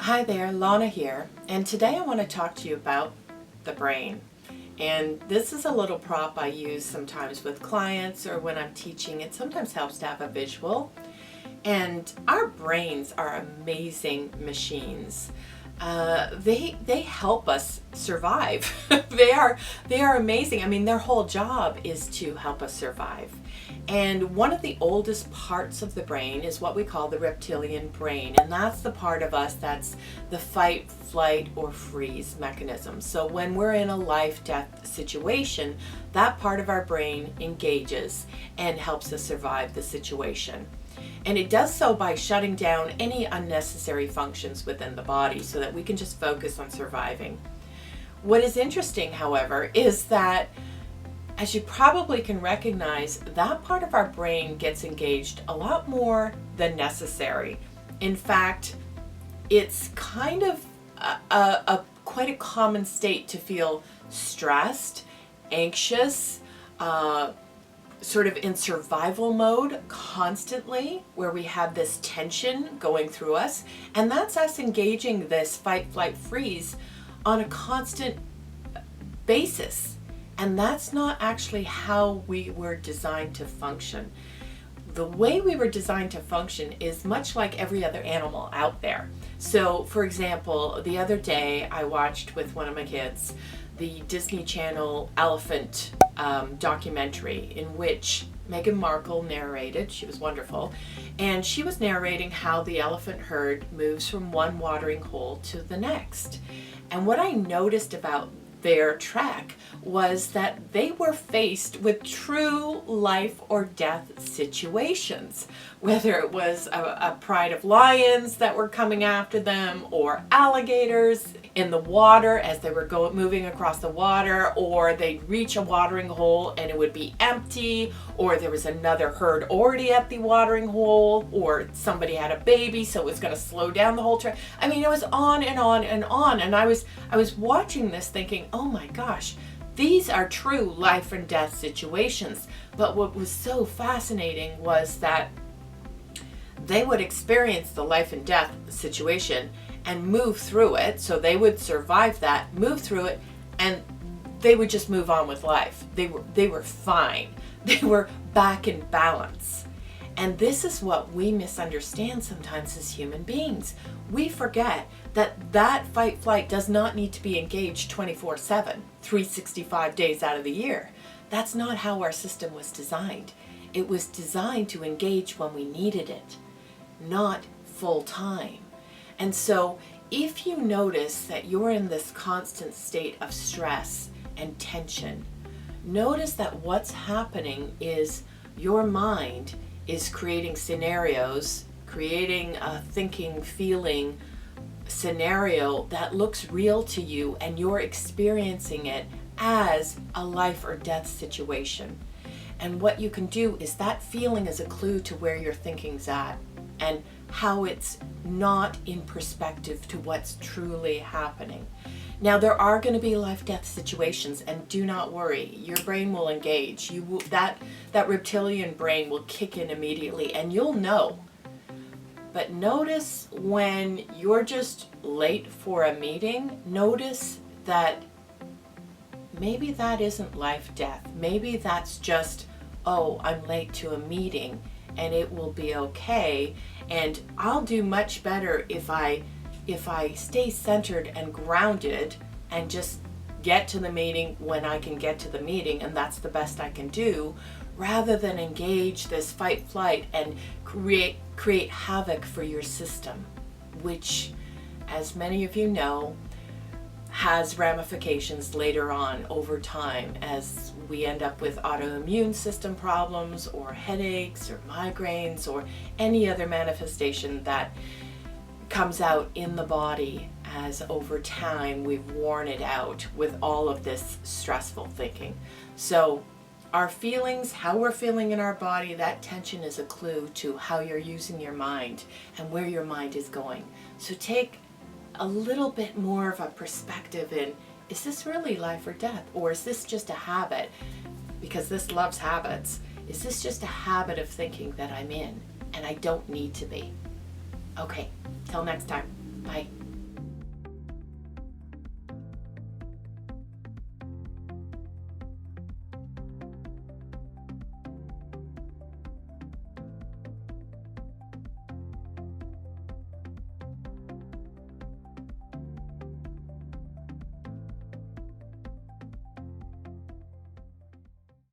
Hi there, Lana here, and today I want to talk to you about the brain. And this is a little prop I use sometimes with clients or when I'm teaching. It sometimes helps to have a visual. And our brains are amazing machines. They help us survive. they are amazing. I mean, their whole job is to help us survive. And one of the oldest parts of the brain is what we call the reptilian brain, and that's the part of us that's the fight, flight, or freeze mechanism. So when we're in a life-death situation, that part of our brain engages and helps us survive the situation. And it does so by shutting down any unnecessary functions within the body so that we can just focus on surviving. What is interesting, however, is that as you probably can recognize, that part of our brain gets engaged a lot more than necessary. In fact, it's kind of quite a common state to feel stressed, anxious, sort of in survival mode constantly, where we have this tension going through us. And that's us engaging this fight, flight, freeze on a constant basis. And that's not actually how we were designed to function. The way we were designed to function is much like every other animal out there. So, for example, the other day I watched with one of my kids the Disney Channel elephant documentary in which Meghan Markle narrated. She was wonderful. And she was narrating how the elephant herd moves from one watering hole to the next. And what I noticed about their trek was that they were faced with true life or death situations, whether it was a pride of lions that were coming after them, or alligators in the water as they were moving across the water, or they'd reach a watering hole and it would be empty, or there was another herd already at the watering hole, or somebody had a baby so it was going to slow down the whole trek. I mean, it was on and on and on, and I was watching this thinking, oh my gosh, these are true life and death situations. But what was so fascinating was that they would experience the life and death situation and move through it. So they would survive that, move through it, and they would just move on with life. They were fine. They were back in balance. And this is what we misunderstand sometimes as human beings. We forget that fight flight does not need to be engaged 24/7, 365 days out of the year. That's not how our system was designed. It was designed to engage when we needed it, not full time. And so if you notice that you're in this constant state of stress and tension, notice that what's happening is your mind is creating scenarios, creating a thinking, feeling scenario that looks real to you, and you're experiencing it as a life or death situation. And what you can do is that feeling is a clue to where your thinking's at and how it's not in perspective to what's truly happening. Now, there are going to be life-death situations, and do not worry, your brain will engage. That reptilian brain will kick in immediately, and you'll know. But notice when you're just late for a meeting, notice that maybe that isn't life-death. Maybe that's just, oh, I'm late to a meeting, and it will be okay, and I'll do much better if I stay centered and grounded and just get to the meeting when I can get to the meeting, and that's the best I can do, rather than engage this fight flight and create havoc for your system, which, as many of you know, has ramifications later on over time as we end up with autoimmune system problems or headaches or migraines or any other manifestation that comes out in the body as over time we've worn it out with all of this stressful thinking. So our feelings, how we're feeling in our body, that tension is a clue to how you're using your mind and where your mind is going. So take a little bit more of a perspective in, is this really life or death? Or is this just a habit? Because this loves habits. Is this just a habit of thinking that I'm in and I don't need to be? Okay, till next time. Bye.